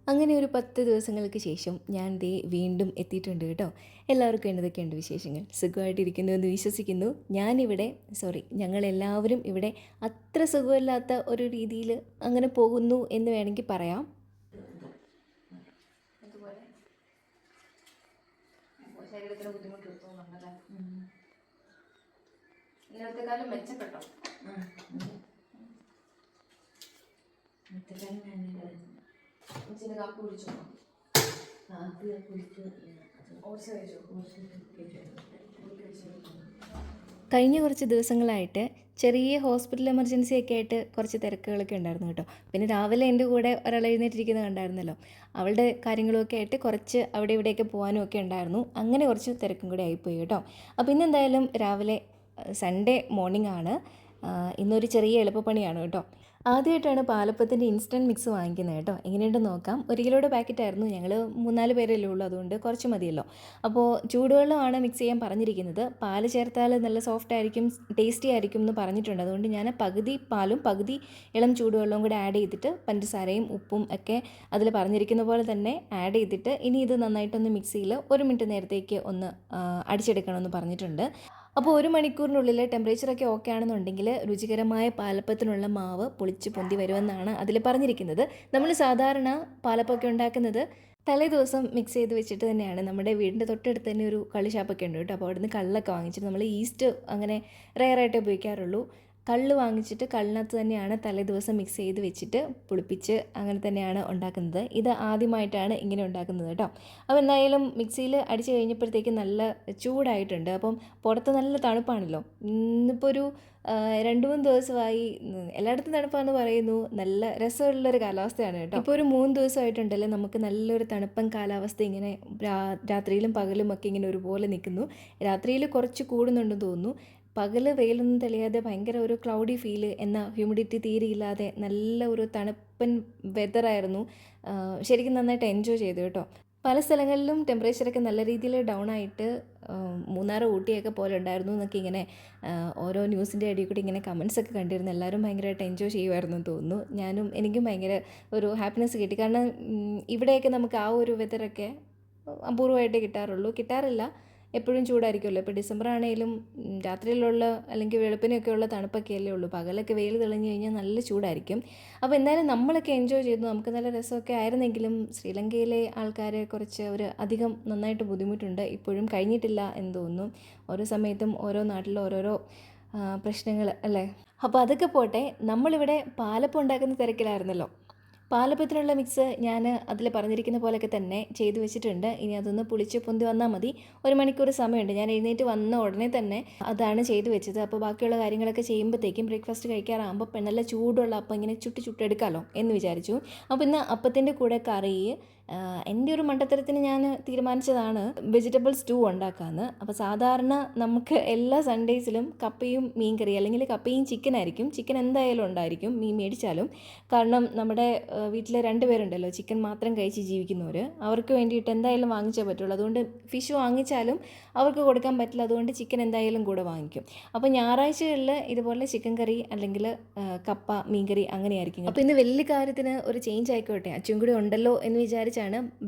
അങ്ങനെ ഒരു 10 ദിവസങ്ങൾക്ക് ശേഷം ഞാൻ ദേ വീണ്ടും എത്തിയിട്ടുണ്ട് കേട്ടോ. എല്ലാവർക്കും എന്തൊക്കെയുണ്ട് വിശേഷങ്ങൾ? സുഖമായിട്ടിരിക്കുന്നു എന്ന് വിശ്വസിക്കുന്നു. ഞങ്ങളെല്ലാവരും ഇവിടെ അത്ര സുഖമില്ലാത്ത ഒരു രീതിയിൽ അങ്ങനെ പോകുന്നു എന്ന് വേണമെങ്കിൽ പറയാം. അതുപോലെ ശരീരത്തിന് ബുദ്ധിമുട്ട് തോന്നുന്നുണ്ടല്ലേ? ഇന്നത്തെ കാലം മെച്ചപ്പെട്ടോ? ഉച്ചയ്ക്ക് കാപ്പി കുടിച്ചോ? കഴിഞ്ഞ കുറച്ച് ദിവസങ്ങളായിട്ട് ചെറിയ ഹോസ്പിറ്റൽ എമർജൻസി ഒക്കെ ആയിട്ട് കുറച്ച് തിരക്കുകളൊക്കെ ഉണ്ടായിരുന്നു കേട്ടോ. പിന്നെ രാവിലെ എൻ്റെ കൂടെ ഒരാൾ എഴുന്നേറ്റിരിക്കുന്നത് കണ്ടായിരുന്നല്ലോ. അവളുടെ കാര്യങ്ങളൊക്കെ ആയിട്ട് കുറച്ച് അവിടെ ഇവിടെയൊക്കെ പോകാനും ഒക്കെ ഉണ്ടായിരുന്നു. അങ്ങനെ കുറച്ച് തിരക്കും കൂടെ ആയിപ്പോയി കേട്ടോ. അപ്പോൾ ഇന്നെന്തായാലും രാവിലെ സൺഡേ മോർണിംഗ് ആണ്. ഇന്നൊരു ചെറിയ എളുപ്പപ്പണിയാണ് കേട്ടോ. ആദ്യമായിട്ടാണ് പാലപ്പത്തിൻ്റെ ഇൻസ്റ്റൻറ്റ് മിക്സ് വാങ്ങിക്കുന്നത് കേട്ടോ. എങ്ങനെയുണ്ടെന്ന് നോക്കാം. 1 കിലോയുടെ പാക്കറ്റായിരുന്നു. ഞങ്ങൾ 3-4 പേരല്ലേ ഉള്ളൂ, അതുകൊണ്ട് കുറച്ച് മതിയല്ലോ. അപ്പോൾ ചൂടുവെള്ളമാണ് മിക്സ് ചെയ്യാൻ പറഞ്ഞിരിക്കുന്നത്. പാല് ചേർത്താൽ നല്ല സോഫ്റ്റ് ആയിരിക്കും, ടേസ്റ്റി ആയിരിക്കും എന്ന് പറഞ്ഞിട്ടുണ്ട്. അതുകൊണ്ട് ഞാൻ പകുതി പാലും പകുതി ഇളം ചൂടുവെള്ളവും കൂടെ ആഡ് ചെയ്തിട്ട് പഞ്ചസാരയും ഉപ്പും ഒക്കെ അതിൽ പറഞ്ഞിരിക്കുന്ന പോലെ തന്നെ ആഡ് ചെയ്തിട്ട് ഇനി ഇത് നന്നായിട്ടൊന്ന് മിക്സിയിൽ 1 മിനിറ്റ് നേരത്തേക്ക് ഒന്ന് അടിച്ചെടുക്കണമെന്ന് പറഞ്ഞിട്ടുണ്ട്. അപ്പോൾ 1 മണിക്കൂറിനുള്ളിൽ ടെമ്പറേച്ചറൊക്കെ ഓക്കെ ആണെന്നുണ്ടെങ്കിൽ രുചികരമായ പാലപ്പത്തിനുള്ള മാവ് പൊളിച്ച് പൊന്തി വരുമെന്നാണ് അതിൽ പറഞ്ഞിരിക്കുന്നത്. നമ്മൾ സാധാരണ പാലപ്പമൊക്കെ ഉണ്ടാക്കുന്നത് തലേ ദിവസം മിക്സ് ചെയ്ത് വെച്ചിട്ട് തന്നെയാണ്. നമ്മുടെ വീടിൻ്റെ തൊട്ടടുത്ത് തന്നെ ഒരു കള്ള് ഷാപ്പൊക്കെ ഉണ്ട് കേട്ടോ. അപ്പോൾ അവിടുന്ന് കള്ളൊക്കെ വാങ്ങിച്ചിട്ട് നമ്മൾ ഈസ്റ്റ് അങ്ങനെ റെയറായിട്ട് ഉപയോഗിക്കാറുള്ളൂ. കള്ള് വാങ്ങിച്ചിട്ട് കള്ളിനകത്ത് തന്നെയാണ് തലേ ദിവസം മിക്സ് ചെയ്ത് വെച്ചിട്ട് പുളിപ്പിച്ച് അങ്ങനെ തന്നെയാണ് ഉണ്ടാക്കുന്നത്. ഇത് ആദ്യമായിട്ടാണ് ഇങ്ങനെ ഉണ്ടാക്കുന്നത് കേട്ടോ. അപ്പോൾ എന്തായാലും മിക്സിയിൽ അടിച്ച് കഴിഞ്ഞപ്പോഴത്തേക്ക് നല്ല ചൂടായിട്ടുണ്ട്. അപ്പം പുറത്ത് നല്ല തണുപ്പാണല്ലോ. ഇന്നിപ്പോൾ ഒരു 2-3 ദിവസമായി എല്ലായിടത്തും തണുപ്പാണെന്ന് പറയുന്നു. നല്ല രസമുള്ളൊരു കാലാവസ്ഥയാണ് കേട്ടോ. ഇപ്പോൾ ഒരു 3 ദിവസമായിട്ടുണ്ടല്ലോ നമുക്ക് നല്ലൊരു തണുപ്പൻ കാലാവസ്ഥ ഇങ്ങനെ രാത്രിയിലും പകലും ഒക്കെ ഇങ്ങനെ ഒരുപോലെ നിൽക്കുന്നു. രാത്രിയിൽ കുറച്ച് കൂടുന്നുണ്ടെന്ന് തോന്നുന്നു. പകൽ വെയിലൊന്നും തെളിയാതെ ഭയങ്കര ഒരു ക്ലൗഡി ഫീല്, എന്നാൽ ഹ്യൂമിഡിറ്റി തീരെയില്ലാതെ നല്ല ഒരു തണുപ്പൻ വെതറായിരുന്നു. ശരിക്കും നന്നായിട്ട് എൻജോയ് ചെയ്തു കേട്ടോ. പല സ്ഥലങ്ങളിലും ടെമ്പറേച്ചറൊക്കെ നല്ല രീതിയിൽ ഡൗൺ ആയിട്ട് മൂന്നാർ ഊട്ടിയൊക്കെ പോലെ ഉണ്ടായിരുന്നു എന്നൊക്കെ ഇങ്ങനെ ഓരോ ന്യൂസിൻ്റെ ഇടയിൽ കൂടി ഇങ്ങനെ കമൻസ് ഒക്കെ കണ്ടിരുന്നു. എല്ലാവരും ഭയങ്കരമായിട്ട് എൻജോയ് ചെയ്യുമായിരുന്നു എന്ന് തോന്നുന്നു. എനിക്കും ഭയങ്കര ഒരു ഹാപ്പിനെസ് കിട്ടി. കാരണം ഇവിടെയൊക്കെ നമുക്ക് ആ ഒരു വെതറൊക്കെ അപൂർവമായിട്ടേ കിട്ടാറില്ല. എപ്പോഴും ചൂടായിരിക്കുമല്ലോ. ഇപ്പോൾ ഡിസംബർ ആണെങ്കിലും രാത്രിയിലുള്ള അല്ലെങ്കിൽ വെളുപ്പിനൊക്കെയുള്ള തണുപ്പൊക്കെ അല്ലേ ഉള്ളൂ. പകലൊക്കെ വെയിൽ തെളിഞ്ഞു കഴിഞ്ഞാൽ നല്ല ചൂടായിരിക്കും. അപ്പോൾ എന്തായാലും നമ്മളൊക്കെ എൻജോയ് ചെയ്തു. നമുക്ക് നല്ല രസമൊക്കെ ആയിരുന്നെങ്കിലും ശ്രീലങ്കയിലെ ആൾക്കാരെ കുറച്ച് അധികം നന്നായിട്ട് ബുദ്ധിമുട്ടുണ്ട്. ഇപ്പോഴും കഴിഞ്ഞിട്ടില്ല എന്ന് തോന്നുന്നു. ഓരോ സമയത്തും ഓരോ നാട്ടിൽ ഓരോരോ പ്രശ്നങ്ങൾ അല്ലേ. അപ്പോൾ അതൊക്കെ പോട്ടെ, നമ്മളിവിടെ പാലപ്പം ഉണ്ടാക്കുന്ന തിരക്കിലായിരുന്നല്ലോ. പാലപ്പത്തിനുള്ള മിക്സ് ഞാൻ അതിൽ പറഞ്ഞിരിക്കുന്ന പോലെയൊക്കെ തന്നെ ചെയ്തു വെച്ചിട്ടുണ്ട്. ഇനി അതൊന്ന് പുളിച്ച് പൊന്തി വന്നാൽ മതി. 1 മണിക്കൂർ സമയമുണ്ട്. ഞാൻ എഴുന്നേറ്റ് വന്ന ഉടനെ തന്നെ അതാണ് ചെയ്തു വെച്ചത്. അപ്പോൾ ബാക്കിയുള്ള കാര്യങ്ങളൊക്കെ ചെയ്യുമ്പോഴത്തേക്കും ബ്രേക്ക്ഫാസ്റ്റ് കഴിക്കാറാകുമ്പോൾ നല്ല ചൂടുള്ള അപ്പം ഇങ്ങനെ ചുട്ടെടുക്കാമല്ലോ എന്ന് വിചാരിച്ചു. അപ്പോൾ ഇന്ന് അപ്പത്തിൻ്റെ കൂടെ കറി, എൻ്റെ ഒരു മണ്ടത്തരത്തിന് ഞാൻ തീരുമാനിച്ചതാണ് വെജിറ്റബിൾ സ്റ്റൂ ഉണ്ടാക്കാമെന്ന്. അപ്പോൾ സാധാരണ നമുക്ക് എല്ലാ സൺഡേയ്സിലും കപ്പയും മീൻ കറി അല്ലെങ്കിൽ കപ്പയും ചിക്കൻ ആയിരിക്കും. ചിക്കൻ എന്തായാലും ഉണ്ടായിരിക്കും മീൻ മേടിച്ചാലും. കാരണം നമ്മുടെ വീട്ടിൽ 2 പേരുണ്ടല്ലോ ചിക്കൻ മാത്രം കഴിച്ച് ജീവിക്കുന്നവർ. അവർക്ക് വേണ്ടിയിട്ട് എന്തായാലും വാങ്ങിച്ചേ പറ്റുള്ളൂ. അതുകൊണ്ട് ഫിഷ് വാങ്ങിച്ചാലും അവർക്ക് കൊടുക്കാൻ പറ്റില്ല. അതുകൊണ്ട് ചിക്കൻ എന്തായാലും കൂടെ വാങ്ങിക്കും. അപ്പോൾ ഞായറാഴ്ചകളിൽ ഇതുപോലെ ചിക്കൻ കറി അല്ലെങ്കിൽ കപ്പ മീൻ കറി അങ്ങനെയായിരിക്കും. അപ്പോൾ ഇന്ന് വലിയ കാര്യത്തിന് ഒരു ചേഞ്ച് ആയിക്കോട്ടെ, അച്ഛൻ കൂടി ഉണ്ടല്ലോ എന്ന് വിചാരിച്ചാണ്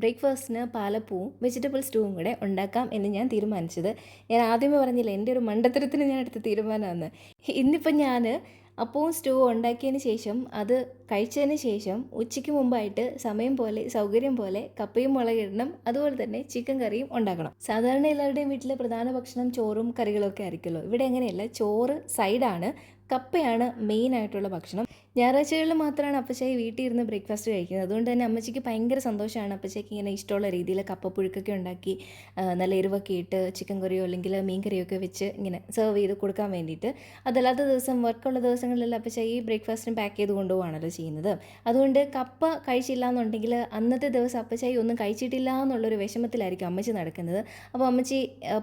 ബ്രേക്ക്ഫാസ്റ്റിന് പാലപ്പവും വെജിറ്റബിൾ സ്റ്റൂവും കൂടെ ഉണ്ടാക്കാം എന്ന് ഞാൻ തീരുമാനിച്ചത്. ഞാൻ ആദ്യമേ പറഞ്ഞില്ല, എൻ്റെ ഒരു മണ്ടത്തരത്തിന് ഞാൻ എടുത്ത തീരുമാനമാണ്. ഇന്നിപ്പം ഞാൻ അപ്പവും സ്റ്റൂവും ഉണ്ടാക്കിയതിന് ശേഷം അത് കഴിച്ചതിന് ശേഷം ഉച്ചയ്ക്ക് മുമ്പായിട്ട് സമയം പോലെ സൗകര്യം പോലെ കപ്പയും മുളകിടണം, അതുപോലെ തന്നെ ചിക്കൻ കറിയും ഉണ്ടാക്കണം. സാധാരണ എല്ലാവരുടെയും വീട്ടിലെ പ്രധാന ഭക്ഷണം ചോറും കറികളൊക്കെ ആയിരിക്കുമല്ലോ. ഇവിടെ അങ്ങനെയല്ല, ചോറ് സൈഡാണ്, കപ്പയാണ് മെയിൻ ആയിട്ടുള്ള ഭക്ഷണം. ഞായറാഴ്ചകളിൽ മാത്രമാണ് അപ്പച്ചായി വീട്ടിൽ ഇരുന്ന് ബ്രേക്ക്ഫാസ്റ്റ് കഴിക്കുന്നത്. അതുകൊണ്ട് തന്നെ അമ്മച്ചിക്ക് ഭയങ്കര സന്തോഷമാണ് അപ്പച്ചയ്ക്ക് ഇങ്ങനെ ഇഷ്ടമുള്ള രീതിയിൽ കപ്പപ്പുഴുക്കൊക്കെ ഉണ്ടാക്കി നല്ല എരിവൊക്കെ ഇട്ട് ചിക്കൻ കറിയോ അല്ലെങ്കിൽ മീൻ കറിയോ ഒക്കെ വെച്ച് ഇങ്ങനെ സെർവ് ചെയ്ത് കൊടുക്കാൻ വേണ്ടിയിട്ട്. അതല്ലാത്ത ദിവസം വർക്കുള്ള ദിവസങ്ങളിലെല്ലാം അപ്പച്ചായി ബ്രേക്ക്ഫാസ്റ്റിന് പാക്ക് ചെയ്ത് കൊണ്ടുപോകാണല്ലോ ചെയ്യുന്നത്. അതുകൊണ്ട് കപ്പ കഴിച്ചില്ല എന്നുണ്ടെങ്കിൽ അന്നത്തെ ദിവസം അപ്പച്ചായി ഒന്നും കഴിച്ചിട്ടില്ല എന്നുള്ളൊരു വിഷമത്തിലായിരിക്കും അമ്മച്ചി നടക്കുന്നത്. അപ്പോൾ അമ്മച്ചി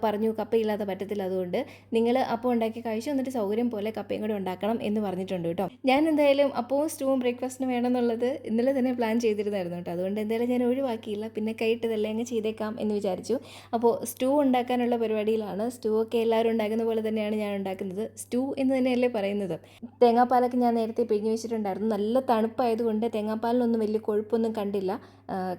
പറഞ്ഞു കപ്പയില്ലാതെ പറ്റത്തില്ല, അതുകൊണ്ട് നിങ്ങൾ അപ്പം ഉണ്ടാക്കി കഴിച്ചു, എന്നിട്ട് സൗകര്യം പോലെ കപ്പയും കൂടെ കൂടെ ഉണ്ടാക്കണം എന്ന് പറഞ്ഞിട്ടുണ്ട് കേട്ടോ. ഞാൻ എന്തായാലും അപ്പവും സ്റ്റൂവും ബ്രേക്ക്ഫാസ്റ്റിന് വേണമെന്നുള്ളത് ഇന്നലെ തന്നെ പ്ലാൻ ചെയ്തിരുന്നായിരുന്നു കേട്ടോ. അതുകൊണ്ട് എന്തായാലും ഞാൻ ഒഴിവാക്കിയില്ല. പിന്നെ കൈയിട്ടതല്ലേ അങ്ങ് ചെയ്തേക്കാം എന്ന് വിചാരിച്ചു. അപ്പോൾ സ്റ്റൂ ഉണ്ടാക്കാനുള്ള പരിപാടിയിലാണ്. സ്റ്റൂ ഒക്കെ എല്ലാവരും ഉണ്ടാക്കുന്ന പോലെ തന്നെയാണ് ഞാൻ ഉണ്ടാക്കുന്നത്. സ്റ്റൂ എന്ന് തന്നെയല്ലേ പറയുന്നത്. തേങ്ങാപ്പാലൊക്കെ ഞാൻ നേരത്തെ പിഴിഞ്ഞ് വെച്ചിട്ടുണ്ടായിരുന്നു. നല്ല തണുപ്പായതുകൊണ്ട് തേങ്ങാപ്പാലിനൊന്നും വലിയ കൊഴുപ്പൊന്നും കണ്ടില്ല.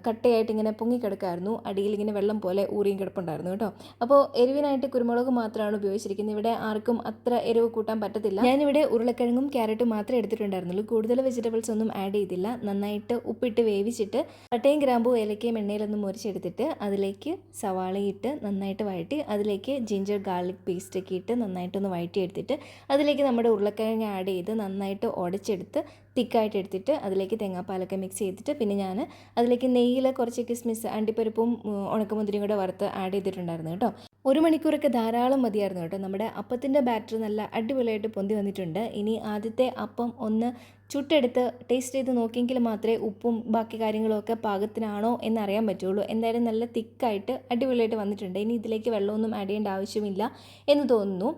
കട്ടയായിട്ട് ഇങ്ങനെ പൊങ്ങിക്കിടക്കായിരുന്നു. അടിയിൽ ഇങ്ങനെ വെള്ളം പോലെ ഊറിയും കിടപ്പുണ്ടായിരുന്നു കേട്ടോ. അപ്പോൾ എരിവിനായിട്ട് കുരുമുളക് മാത്രമാണ് ഉപയോഗിച്ചിരിക്കുന്നത്. ഇവിടെ ആർക്കും അത്ര എരിവ് കൂട്ടാൻ പറ്റത്തില്ല. ഞാനിവിടെ ഉരുളക്കിഴങ്ങും ക്യാരറ്റും മാത്രമേ എടുത്തിട്ടുണ്ടായിരുന്നുള്ളൂ. കൂടുതൽ വെജിറ്റബിൾസ് ഒന്നും ആഡ് ചെയ്തില്ല. നന്നായിട്ട് ഉപ്പിട്ട് വേവിച്ചിട്ട് പട്ടയും ഗ്രാമ്പും ഏലക്കയും എണ്ണയിലൊന്നും മുറിച്ചെടുത്തിട്ട് അതിലേക്ക് സവാളയിട്ട് നന്നായിട്ട് വഴറ്റി അതിലേക്ക് ജിഞ്ചർ ഗാർലിക് പേസ്റ്റൊക്കെ ഇട്ട് നന്നായിട്ടൊന്ന് വഴറ്റിയെടുത്തിട്ട് അതിലേക്ക് നമ്മുടെ ഉരുളക്കിഴങ്ങ് ആഡ് ചെയ്ത് നന്നായിട്ട് ഉടച്ചെടുത്ത് തിക്കായിട്ട് എടുത്തിട്ട് അതിലേക്ക് തേങ്ങാപ്പാലൊക്കെ മിക്സ് ചെയ്തിട്ട് പിന്നെ ഞാൻ അതിലേക്ക് നെയ്യിൽ കുറച്ച് കിസ്മിസ് അണ്ടിപ്പരിപ്പും ഉണക്കമുന്തിരിയും കൂടെ വറുത്ത് ആഡ് ചെയ്തിട്ടുണ്ടായിരുന്നു കേട്ടോ. 1 മണിക്കൂറൊക്കെ ധാരാളം മതിയായിരുന്നു കേട്ടോ. നമ്മുടെ അപ്പത്തിൻ്റെ ബാറ്റർ നല്ല അടിപൊളിയായിട്ട് പൊന്തി വന്നിട്ടുണ്ട്. ഇനി ആദ്യത്തെ അപ്പം ഒന്ന് ചുട്ടെടുത്ത് ടേസ്റ്റ് ചെയ്ത് നോക്കിയെങ്കിൽ മാത്രമേ ഉപ്പും ബാക്കി കാര്യങ്ങളൊക്കെ പാകത്തിനാണോ എന്നറിയാൻ പറ്റുള്ളൂ. എന്തായാലും നല്ല തിക്കായിട്ട് അടിപൊളിയായിട്ട് വന്നിട്ടുണ്ട്. ഇനി ഇതിലേക്ക് വെള്ളമൊന്നും ആഡ് ചെയ്യേണ്ട ആവശ്യമില്ല എന്ന് തോന്നുന്നു.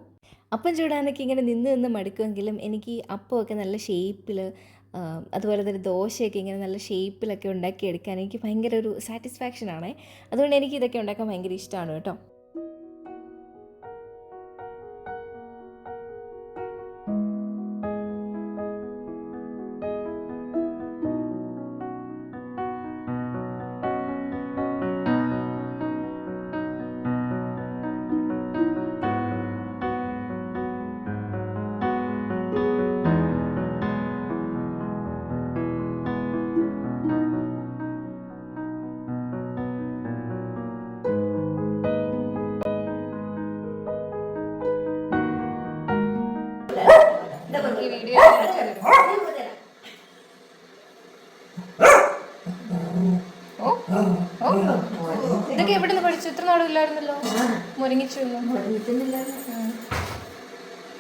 അപ്പം ചൂടാനൊക്കെ ഇങ്ങനെ നിന്ന് മടുക്കുമെങ്കിലും എനിക്ക് ഈ അപ്പമൊക്കെ നല്ല ഷേപ്പിൽ അതുപോലെ തന്നെ ദോശയൊക്കെ ഇങ്ങനെ നല്ല ഷേപ്പിലൊക്കെ ഉണ്ടാക്കിയെടുക്കാൻ എനിക്ക് ഭയങ്കര ഒരു സാറ്റിസ്ഫാക്ഷനാണ്. അതുകൊണ്ട് എനിക്ക് ഇതൊക്കെ ഉണ്ടാക്കാൻ ഭയങ്കര ഇഷ്ടമാണ് കേട്ടോ. ഈ വീഡിയോ ഇതൊക്കെ എവിടെ നിന്ന് പഠിച്ചു? ഇത്ര നാളും ഇല്ലായിരുന്നല്ലോ. മുരങ്ങിച്ചു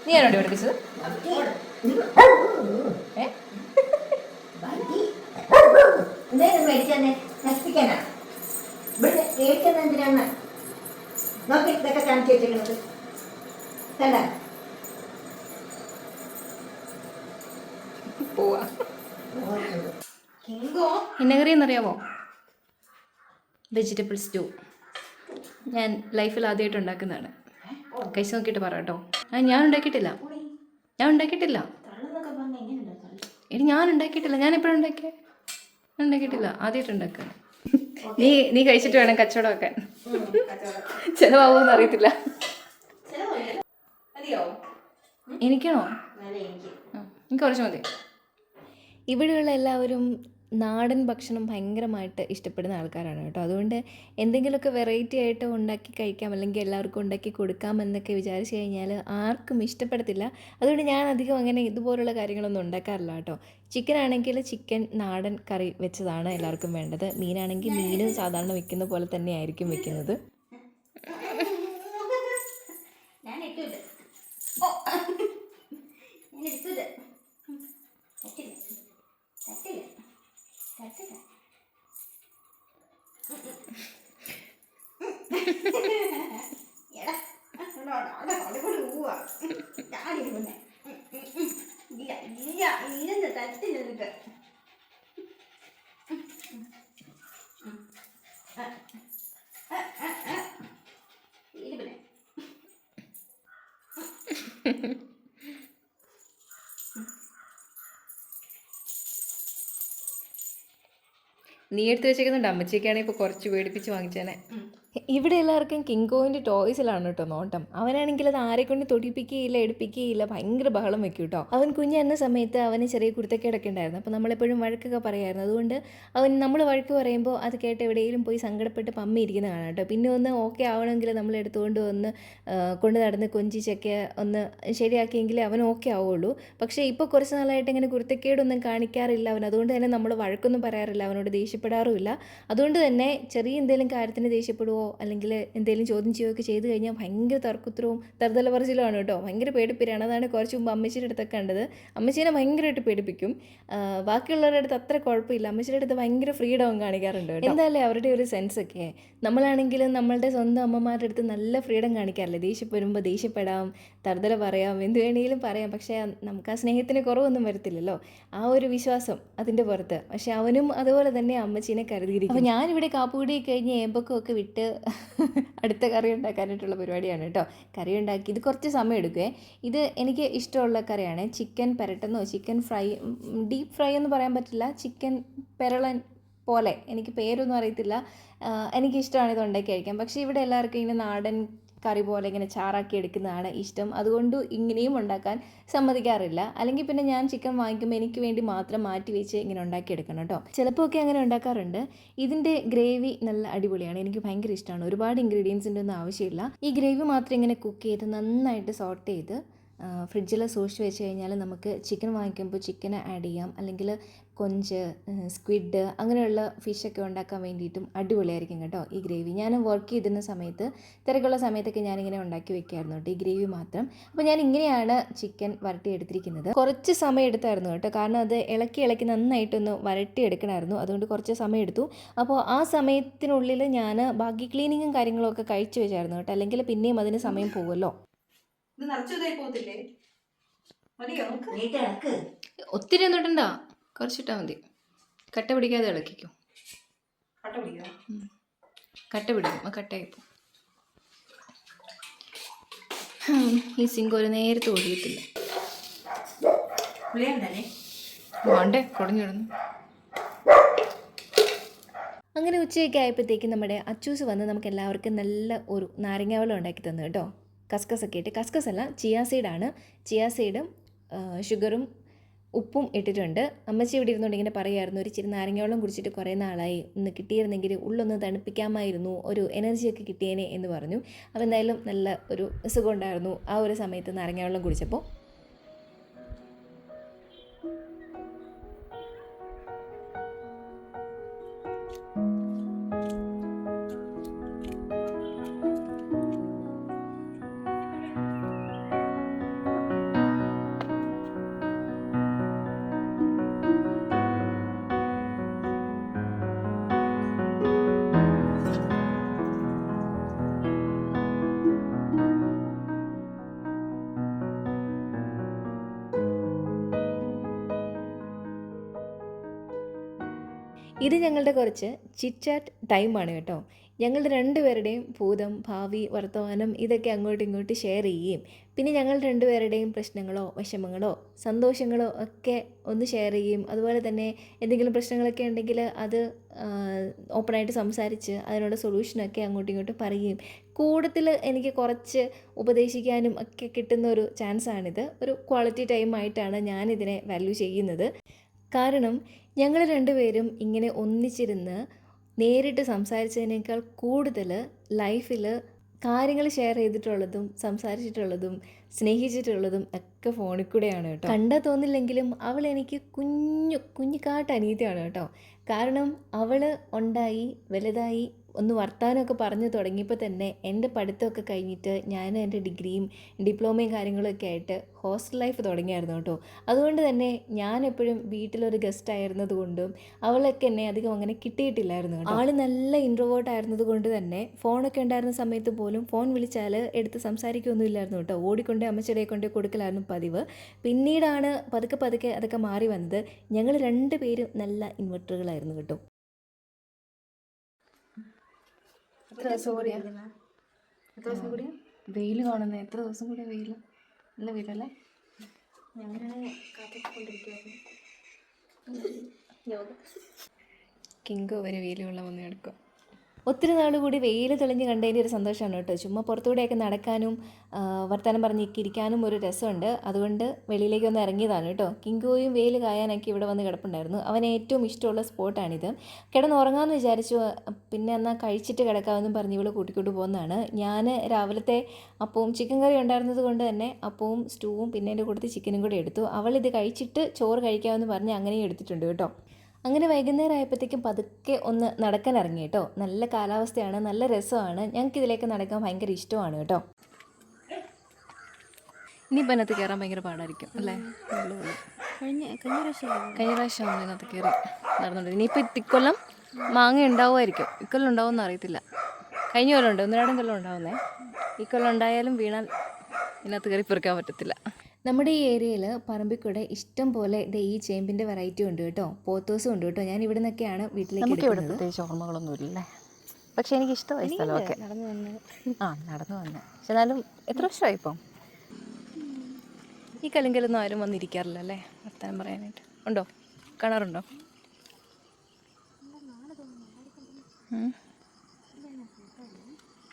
നീ ആണോടി പഠിപ്പിച്ചത്? പോവാ. ഇന്നകറി എന്നറിയാമോ? Vegetable stew. ഞാൻ ലൈഫിൽ ആദ്യമായിട്ട് ഉണ്ടാക്കുന്നതാണ്. കഴിച്ച് നോക്കിയിട്ട് പറ കേട്ടോ. ഞാൻ ഉണ്ടാക്കിയിട്ടില്ല. എടി ഞാൻ ഉണ്ടാക്കിയിട്ടില്ല. ഞാൻ എപ്പോഴും ഉണ്ടാക്കിയിട്ടില്ല. ആദ്യമായിട്ട് ഉണ്ടാക്കുക. നീ കഴിച്ചിട്ട് വേണം കച്ചവടം വെക്കാൻ. ചിലവാകുമെന്ന് അറിയത്തില്ല. എനിക്കാണോ? എനിക്ക് കുറച്ച് മതി. ഇവിടെയുള്ള എല്ലാവരും നാടൻ ഭക്ഷണം ഭയങ്കരമായിട്ട് ഇഷ്ടപ്പെടുന്ന ആൾക്കാരാണ് കേട്ടോ. അതുകൊണ്ട് എന്തെങ്കിലുമൊക്കെ വെറൈറ്റി ആയിട്ട് ഉണ്ടാക്കി കഴിക്കാം, അല്ലെങ്കിൽ എല്ലാവർക്കും ഉണ്ടാക്കി കൊടുക്കാം എന്നൊക്കെ വിചാരിച്ചു കഴിഞ്ഞാൽ ആർക്കും ഇഷ്ടപ്പെടത്തില്ല. അതുകൊണ്ട് ഞാൻ അധികം അങ്ങനെ ഇതുപോലുള്ള കാര്യങ്ങളൊന്നും ഉണ്ടാക്കാറില്ല കേട്ടോ. ചിക്കൻ ആണെങ്കിൽ ചിക്കൻ നാടൻ കറി വെച്ചതാണ് എല്ലാവർക്കും വേണ്ടത്. മീനാണെങ്കിൽ മീൻ സാധാരണ വെക്കുന്ന പോലെ തന്നെ ആയിരിക്കും വെക്കുന്നത്. നീ എടുത്ത് വെച്ചേക്കുന്നുണ്ട്. അമ്മച്ചിയൊക്കെയാണെങ്കിൽ ഇപ്പോൾ കുറച്ച് പേടിപ്പിച്ച് വാങ്ങിച്ചേനെ. ഇവിടെ എല്ലാവർക്കും കിങ്കോയിൻ്റെ ടോയ്സിലാണ് കേട്ടോ നോട്ടം. അവനാണെങ്കിൽ അത് ആരെക്കൊണ്ട് തൊടിപ്പിക്കുകയില്ല, എടുപ്പിക്കുകയില്ല, ഭയങ്കര ബഹളം വെക്കും കേട്ടോ. അവൻ കുഞ്ഞെന്ന സമയത്ത് അവന് ചെറിയ കുരുത്തക്കേടൊക്കെ ഉണ്ടായിരുന്നു. അപ്പോൾ നമ്മളെപ്പോഴും വഴക്കൊക്കെ പറയായിരുന്നു. അതുകൊണ്ട് നമ്മൾ വഴക്ക് പറയുമ്പോൾ അത് കേട്ട് എവിടെയെങ്കിലും പോയി സങ്കടപ്പെട്ട് പമ്മിയിരിക്കുന്ന കാണാം കേട്ടോ. പിന്നെ ഒന്ന് ഓക്കെ ആവണമെങ്കിൽ നമ്മൾ എടുത്തുകൊണ്ട് വന്ന് കൊണ്ട് നടന്ന് കൊഞ്ചിച്ചൊക്കെ ഒന്ന് ശരിയാക്കിയെങ്കിലേ അവൻ ഓക്കെ ആവുള്ളൂ. പക്ഷേ ഇപ്പോൾ കുറച്ച് നാളായിട്ട് ഇങ്ങനെ കുരുത്തക്കേടൊന്നും കാണിക്കാറില്ല അവൻ. അതുകൊണ്ട് തന്നെ നമ്മൾ വഴക്കൊന്നും പറയാറില്ല, അവനോട് ദേഷ്യപ്പെടാറുമില്ല. അതുകൊണ്ട് തന്നെ ചെറിയ എന്തെങ്കിലും കാര്യത്തിന് ദേഷ്യപ്പെടുവോ പറയുകയോ അല്ലെങ്കിൽ എന്തെങ്കിലും ചോദ്യം ചെയ്യുകയൊക്കെ ചെയ്ത് കഴിഞ്ഞാൽ ഭയങ്കര തർക്കുത്തരവും തറുതല പറച്ചിലുമാണ് കേട്ടോ. ഭയങ്കര പേടിപ്പിക്കുകയാണ്. അതാണ് കുറച്ച് മുമ്പ് അമ്മച്ചിയുടെ അടുത്തൊക്കെ കണ്ടത്. അമ്മച്ചീനെ ഭയങ്കരമായിട്ട് പേടിപ്പിക്കും. ബാക്കിയുള്ളവരുടെ അടുത്ത് അത്ര കുഴപ്പമില്ല, അമ്മച്ചിയുടെ അടുത്ത് ഭയങ്കര ഫ്രീഡവും കാണിക്കാറുണ്ട് കേട്ടോ. എന്തായാലും അവരുടെ ഒരു സെൻസൊക്കെ. നമ്മളാണെങ്കിലും നമ്മളുടെ സ്വന്തം അമ്മമാരുടെ അടുത്ത് നല്ല ഫ്രീഡം കാണിക്കാറില്ലേ? ദേഷ്യപ്പെടുമ്പോൾ ദേഷ്യപ്പെടാം, തറുതല പറയാം, എന്ത് വേണമെങ്കിലും പറയാം. പക്ഷേ നമുക്ക് ആ സ്നേഹത്തിന് കുറവൊന്നും വരത്തില്ലല്ലോ, ആ ഒരു വിശ്വാസം അതിൻ്റെ പുറത്ത്. പക്ഷെ അവനും അതുപോലെ തന്നെ അമ്മച്ചീനെ കരുതിയിരിക്കും. അപ്പോൾ ഞാനിവിടെ കാപ്പുകൂടി കഴിഞ്ഞ് ഏമ്പക്കമൊക്കെ വിട്ട് അടുത്ത കറി ഉണ്ടാക്കാനായിട്ടുള്ള പരിപാടിയാണ് കേട്ടോ. കറി ഉണ്ടാക്കി ഇത് കുറച്ച് സമയം എടുക്കുവേ. ഇത് എനിക്ക് ഇഷ്ടമുള്ള കറിയാണ്. ചിക്കൻ പെരട്ടെന്നോ ചിക്കൻ ഫ്രൈ, ഡീപ്പ് ഫ്രൈ എന്ന് പറയാൻ പറ്റില്ല, ചിക്കൻ പെരളൻ പോലെ, എനിക്ക് പേരൊന്നും അറിയത്തില്ല. എനിക്കിഷ്ടമാണ് ഇത് ഉണ്ടാക്കി കഴിക്കാൻ. പക്ഷേ ഇവിടെ എല്ലാവർക്കും ഇങ്ങനെ നാടൻ കറി പോലെ ഇങ്ങനെ ചാറാക്കി എടുക്കുന്നതാണ് ഇഷ്ടം. അതുകൊണ്ട് ഇങ്ങനെയും ഉണ്ടാക്കാൻ സമ്മതിക്കാറില്ല. അല്ലെങ്കിൽ പിന്നെ ഞാൻ ചിക്കൻ വാങ്ങിക്കുമ്പോൾ എനിക്ക് വേണ്ടി മാത്രം മാറ്റി വെച്ച് ഇങ്ങനെ ഉണ്ടാക്കിയെടുക്കണം കേട്ടോ. ചിലപ്പോൾ ഒക്കെ അങ്ങനെ ഉണ്ടാക്കാറുണ്ട്. ഇതിൻ്റെ ഗ്രേവി നല്ല അടിപൊളിയാണ്, എനിക്ക് ഭയങ്കര ഇഷ്ടമാണ്. ഒരുപാട് ഇൻഗ്രീഡിയൻസിൻ്റെ ഒന്നും ആവശ്യമില്ല. ഈ ഗ്രേവി മാത്രം ഇങ്ങനെ കുക്ക് ചെയ്ത് നന്നായിട്ട് സോട്ട് ചെയ്ത് ഫ്രിഡ്ജിൽ സൂക്ഷിച്ച് വെച്ച് കഴിഞ്ഞാൽ നമുക്ക് ചിക്കൻ വാങ്ങിക്കുമ്പോൾ ചിക്കൻ ആഡ് ചെയ്യാം. അല്ലെങ്കിൽ കൊഞ്ച്, സ്ക്വിഡ് അങ്ങനെയുള്ള ഫിഷൊക്കെ ഉണ്ടാക്കാൻ വേണ്ടിയിട്ടും അടിപൊളിയായിരിക്കും കേട്ടോ ഈ ഗ്രേവി. ഞാൻ വർക്ക് ചെയ്തിരുന്ന സമയത്ത്, തിരക്കുള്ള സമയത്തൊക്കെ ഞാനിങ്ങനെ ഉണ്ടാക്കി വെക്കായിരുന്നു കേട്ടോ ഈ ഗ്രേവി മാത്രം. അപ്പോൾ ഞാൻ ഇങ്ങനെയാണ് ചിക്കൻ വരട്ടിയെടുത്തിരിക്കുന്നത്. കുറച്ച് സമയം എടുത്തായിരുന്നു കേട്ടോ, കാരണം അത് ഇളക്കി നന്നായിട്ടൊന്ന് വരട്ടിയെടുക്കണമായിരുന്നു. അതുകൊണ്ട് കുറച്ച് സമയം എടുത്തു. അപ്പോൾ ആ സമയത്തിനുള്ളിൽ ഞാൻ ബാക്കി ക്ലീനിങ്ങും കാര്യങ്ങളൊക്കെ കഴിച്ചു വെച്ചായിരുന്നു കേട്ടോ. അല്ലെങ്കിൽ പിന്നെയും അതിന് സമയം പോകുമല്ലോ. ഒത്തിരി ഒന്നും ഇടണ്ട, കുറച്ചിട്ടാൽ മതി. കട്ട പിടിക്കാതെ ഇളക്കിക്കോ. കട്ട പിടിക്കും, കട്ടയായിപ്പോ. ഈ സിങ്ക് ഒരു നേരത്തെ ഒഴിയത്തില്ല. വേണ്ടേ, കുടഞ്ഞിടുന്നു. അങ്ങനെ ഉച്ചയൊക്കെ ആയപ്പോഴത്തേക്കും നമ്മുടെ അച്ചൂസ് വന്ന് നമുക്ക് എല്ലാവർക്കും നല്ല ഒരു നാരങ്ങ വെള്ളം ഉണ്ടാക്കി തന്നു കേട്ടോ. കസ്കസൊക്കെ ഇട്ട്, കസ്കസല്ല ചിയാ സീഡാണ്. ചിയാ സീഡും ഷുഗറും ഉപ്പും ഇട്ടിട്ടുണ്ട്. അമ്മച്ചി ഇവിടെ ഇരുന്നുകൊണ്ട് ഇങ്ങനെ പറയുമായിരുന്നു, ഒരു ഇച്ചിരി നാരങ്ങ കുടിച്ചിട്ട് കുറേ നാളായി, ഒന്ന് കിട്ടിയിരുന്നെങ്കിൽ ഉള്ളൊന്ന് തണുപ്പിക്കാമായിരുന്നു, ഒരു എനർജിയൊക്കെ കിട്ടിയേനെ എന്ന് പറഞ്ഞു. അപ്പോൾ എന്തായാലും നല്ല ഒരു സുഖം ഉണ്ടായിരുന്നു ആ ഒരു സമയത്ത് നാരങ്ങ കുടിച്ചപ്പോൾ. ഇത് ഞങ്ങളുടെ കുറച്ച് ചിറ്റ് ചാറ്റ് ടൈമാണ് കേട്ടോ. ഞങ്ങളുടെ രണ്ടുപേരുടെയും ഭൂതം, ഭാവി, വർത്തമാനം ഇതൊക്കെ അങ്ങോട്ടും ഇങ്ങോട്ടും ഷെയർ ചെയ്യുകയും പിന്നെ ഞങ്ങൾ രണ്ടുപേരുടെയും പ്രശ്നങ്ങളോ വിഷമങ്ങളോ സന്തോഷങ്ങളോ ഒക്കെ ഒന്ന് ഷെയർ ചെയ്യുകയും അതുപോലെ തന്നെ എന്തെങ്കിലും പ്രശ്നങ്ങളൊക്കെ ഉണ്ടെങ്കിൽ അത് ഓപ്പണായിട്ട് സംസാരിച്ച് അതിനുള്ള സൊല്യൂഷനൊക്കെ അങ്ങോട്ടും ഇങ്ങോട്ടും പറയുകയും കൂടുതൽ എനിക്ക് കുറച്ച് ഉപദേശിക്കാനും ഒക്കെ കിട്ടുന്ന ഒരു ചാൻസാണിത്. ഒരു ക്വാളിറ്റി ടൈമായിട്ടാണ് ഞാനിതിനെ വാല്യൂ ചെയ്യുന്നത്. കാരണം ഞങ്ങൾ രണ്ടുപേരും ഇങ്ങനെ ഒന്നിച്ചിരുന്ന് നേരിട്ട് സംസാരിച്ചതിനേക്കാൾ കൂടുതൽ ലൈഫിൽ കാര്യങ്ങൾ ഷെയർ ചെയ്തിട്ടുള്ളതും സംസാരിച്ചിട്ടുള്ളതും സ്നേഹിച്ചിട്ടുള്ളതും ഒക്കെ ഫോണിൽ കൂടെയാണ് കേട്ടോ. കണ്ടാൽ തോന്നില്ലെങ്കിലും അവൾ എനിക്ക് കുഞ്ഞിക്കാട്ട് അനീതിയാണ് കേട്ടോ. കാരണം അവൾ ഉണ്ടായി വലുതായി ഒന്ന് വർത്താനമൊക്കെ പറഞ്ഞു തുടങ്ങിയപ്പോൾ തന്നെ എൻ്റെ പഠിത്തമൊക്കെ കഴിഞ്ഞിട്ട് ഞാൻ എൻ്റെ ഡിഗ്രിയും ഡിപ്ലോമയും കാര്യങ്ങളൊക്കെ ആയിട്ട് ഹോസ്റ്റൽ ലൈഫ് തുടങ്ങിയായിരുന്നു കേട്ടോ. അതുകൊണ്ട് തന്നെ ഞാൻ എപ്പോഴും വീട്ടിലൊരു ഗസ്റ്റ് ആയിരുന്നത് കൊണ്ടും അവളൊക്കെ എന്നെ അധികം അങ്ങനെ കിട്ടിയിട്ടില്ലായിരുന്നു കേട്ടോ. ആൾ നല്ല ഇൻട്രോവേർട്ട് ആയിരുന്നത് കൊണ്ട് തന്നെ ഫോണൊക്കെ ഉണ്ടായിരുന്ന സമയത്ത് പോലും ഫോൺ വിളിച്ചാൽ എടുത്ത് സംസാരിക്കുകയൊന്നും ഇല്ലായിരുന്നു കേട്ടോ. ഓടിക്കൊണ്ട് അമ്മച്ചിടയെ കൊണ്ട് കൊടുക്കലായിരുന്നു പതിവ്. പിന്നീടാണ് പതുക്കെ അതൊക്കെ മാറി വന്നത്. ഞങ്ങൾ രണ്ടുപേരും നല്ല ഇൻവെർട്ടറുകളായിരുന്നു കേട്ടോ. എത്ര ദിവസം കൂടിയാ വെയിൽ കാണുന്നത്? എത്ര ദിവസം കൂടിയാ വെയിൽ? നല്ല വെയിലല്ലേ? കിങ്കോ ഒരു വെയിൽ കൊള്ളാൻ വന്ന് കിടക്കുക. ഒത്തിരി നാൾ കൂടി വെയിൽ തെളിഞ്ഞ് കണ്ടതിൻ്റെ ഒരു സന്തോഷമാണ് കേട്ടോ. ചുമ്മാ പുറത്തുകൂടെയൊക്കെ നടക്കാനും വർത്തമാനം പറഞ്ഞൊക്കെ ഇരിക്കാനും ഒരു രസമുണ്ട്. അതുകൊണ്ട് വെളിയിലേക്ക് ഒന്ന് ഇറങ്ങിയതാണ് കേട്ടോ. കിങ്കോയും വെയിൽ കായാനൊക്കെ ഇവിടെ വന്ന് കിടപ്പുണ്ടായിരുന്നു. അവന് ഏറ്റവും ഇഷ്ടമുള്ള സ്പോട്ടാണിത്. കിടന്നുറങ്ങാമെന്ന് വിചാരിച്ചു, പിന്നെ എന്നാൽ കഴിച്ചിട്ട് കിടക്കാമെന്നും പറഞ്ഞ് ഇവൾ കൂട്ടിക്കൊണ്ട് പോകുന്നതാണ്. ഞാൻ രാവിലത്തെ അപ്പവും ചിക്കൻ കറി ഉണ്ടായിരുന്നത് കൊണ്ട് തന്നെ അപ്പവും സ്റ്റൂവും പിന്നെ എൻ്റെ കൂട്ടത്തിൽ ചിക്കനും കൂടെ എടുത്തു. അവളിത് കഴിച്ചിട്ട് ചോറ് കഴിക്കാമെന്ന് പറഞ്ഞ് അങ്ങനെയും എടുത്തിട്ടുണ്ട് കേട്ടോ. അങ്ങനെ വൈകുന്നേരം ആയപ്പോഴത്തേക്കും പതുക്കെ ഒന്ന് നടക്കാൻ ഇറങ്ങി കേട്ടോ. നല്ല കാലാവസ്ഥയാണ്, നല്ല രസമാണ്. ഞങ്ങൾക്ക് ഇതിലേക്ക് നടക്കാൻ ഭയങ്കര ഇഷ്ടമാണ് കേട്ടോ. ഇനിയിപ്പോൾ അതിനകത്ത് കയറാൻ ഭയങ്കര പാടായിരിക്കും അല്ലേ? കഴിഞ്ഞ പ്രാവശ്യം അതിനകത്ത് കയറി നടന്നുണ്ട്. ഇനിയിപ്പോൾ ഇക്കൊല്ലം മാങ്ങ ഉണ്ടാവുമായിരിക്കും. ഇക്കൊല്ലം ഉണ്ടാവുമെന്ന് അറിയത്തില്ല. കഴിഞ്ഞ കൊല്ലം ഉണ്ട്, 1-2 കൊല്ലം ഉണ്ടാവുന്നേ. ഈ കൊല്ലം ഉണ്ടായാലും വീണാൽ ഇതിനകത്ത് കയറി പെറുക്കാൻ പറ്റത്തില്ല. നമ്മുടെ ഈ ഏരിയയിൽ പറമ്പിക്കൂടെ ഇഷ്ടം പോലെ ഈ ചേമ്പിൻ്റെ വെറൈറ്റി ഉണ്ട് കേട്ടോ. പോത്തോസും ഉണ്ട് കേട്ടോ. ഞാൻ ഇവിടെ നിന്നൊക്കെയാണ് വീട്ടിലേക്ക് എടുക്കുന്നത്. പ്രത്യേകിച്ച് ഓർമ്മകളൊന്നും ഇല്ലല്ലേ, പക്ഷേ എനിക്ക് ഇഷ്ടമായി സ്ഥലമൊക്കെ. നടന്നു വന്ന് പക്ഷെ എന്നാലും എത്ര വർഷമായി ഇപ്പം? ഈ കലിങ്കലൊന്നും ആരും വന്നിരിക്കാറില്ല അല്ലേ വർത്താനം പറയാനായിട്ട്? ഉണ്ടോ? കാണാറുണ്ടോ?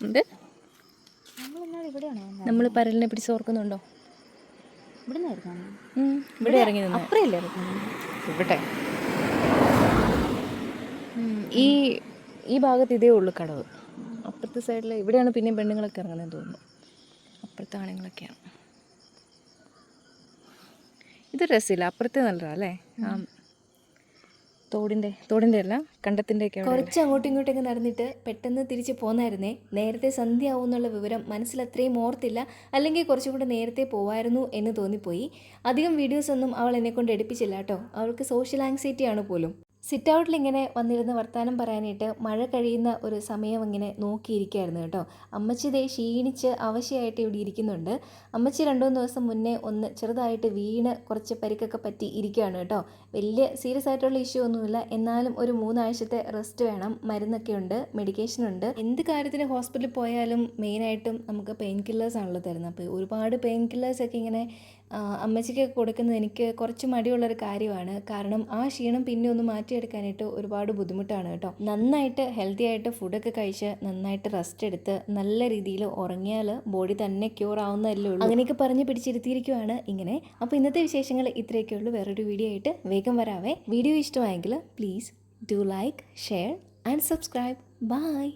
ഉണ്ട്. നമ്മൾ പരലിനെ പിടിച്ച് ഓർക്കുന്നുണ്ടോ? ഇവിടെ ഇറങ്ങി നിന്ന് ഇവിടെ ഈ ഭാഗത്ത് ഇതേ ഉള്ളു കടവ്. അപ്പുറത്തെ സൈഡിൽ ഇവിടെയാണ് പിന്നെയും പെണ്ണുങ്ങളൊക്കെ ഇറങ്ങുന്നതെന്ന് തോന്നുന്നു. അപ്പുറത്തെ ആണുങ്ങളൊക്കെയാണ്. ഇത് രസമില്ല, അപ്പുറത്തെ നല്ലതാണ് അല്ലേ? തോടിൻ്റെ അല്ല, കണ്ടത്തിൻ്റെയൊക്കെ കുറച്ച് അങ്ങോട്ടും ഇങ്ങോട്ടൊക്കെ നടന്നിട്ട് പെട്ടെന്ന് തിരിച്ച് പോന്നായിരുന്നേ. നേരത്തെ സന്ധ്യ ആവും എന്നുള്ള വിവരം മനസ്സിലത്രയും ഓർത്തില്ല, അല്ലെങ്കിൽ കുറച്ചും കൂടെ നേരത്തെ പോവായിരുന്നു എന്ന് തോന്നിപ്പോയി. അധികം വീഡിയോസൊന്നും അവൾ എന്നെക്കൊണ്ട് എടുപ്പിച്ചില്ല കേട്ടോ. അവൾക്ക് സോഷ്യൽ ആങ്സൈറ്റിയാണ് പോലും. സിറ്റ് ഔട്ടിൽ ഇങ്ങനെ വന്നിരുന്ന് വർത്താനം പറയാനായിട്ട് മഴ കഴിയുന്ന ഒരു സമയം ഇങ്ങനെ നോക്കിയിരിക്കുകയായിരുന്നു കേട്ടോ. അമ്മച്ചി ദേ ക്ഷീണിച്ച് അവശയായിട്ട് ഇവിടെ ഇരിക്കുന്നുണ്ട്. അമ്മച്ചി 2-3 ദിവസം മുന്നേ ഒന്ന് ചെറുതായിട്ട് വീണ് കുറച്ച് പരിക്കൊക്കെ പറ്റി ഇരിക്കുകയാണ് കേട്ടോ. വലിയ സീരിയസ് ആയിട്ടുള്ള ഇഷ്യൂ ഒന്നുമില്ല, എന്നാലും ഒരു 3 ആഴ്ചത്തെ റെസ്റ്റ് വേണം. മരുന്നൊക്കെ ഉണ്ട്, മെഡിക്കേഷൻ ഉണ്ട്. എന്ത് കാര്യത്തിന് ഹോസ്പിറ്റലിൽ പോയാലും മെയിനായിട്ടും നമുക്ക് പെയിൻ കില്ലേഴ്സ് ആണല്ലോ തരുന്നത്. അപ്പോൾ ഒരുപാട് പെയിൻ കില്ലേഴ്സൊക്കെ ഇങ്ങനെ അമ്മച്ചിക്ക് കൊടുക്കുന്നത് എനിക്ക് കുറച്ച് മടിയുള്ളൊരു കാര്യമാണ്. കാരണം ആ ക്ഷീണം പിന്നെ ഒന്ന് മാറ്റിയെടുക്കാനായിട്ട് ഒരുപാട് ബുദ്ധിമുട്ടാണ് കേട്ടോ. നന്നായിട്ട് ഹെൽത്തി ആയിട്ട് ഫുഡൊക്കെ കഴിച്ച് നന്നായിട്ട് റെസ്റ്റ് എടുത്ത് നല്ല രീതിയിൽ ഉറങ്ങിയാൽ ബോഡി തന്നെ ക്യൂർ ആവുന്നതല്ലേ ഉള്ളൂ. അങ്ങനെയൊക്കെ പറഞ്ഞ് പിടിച്ചിരുത്തിയിരിക്കുവാണ് ഇങ്ങനെ. അപ്പോൾ ഇന്നത്തെ വിശേഷങ്ങൾ ഇത്രയൊക്കെ ഉള്ളൂ. വേറൊരു വീഡിയോ ആയിട്ട് വേഗം വരാവേ. വീഡിയോ ഇഷ്ടമായെങ്കിൽ please do like, share and subscribe. By.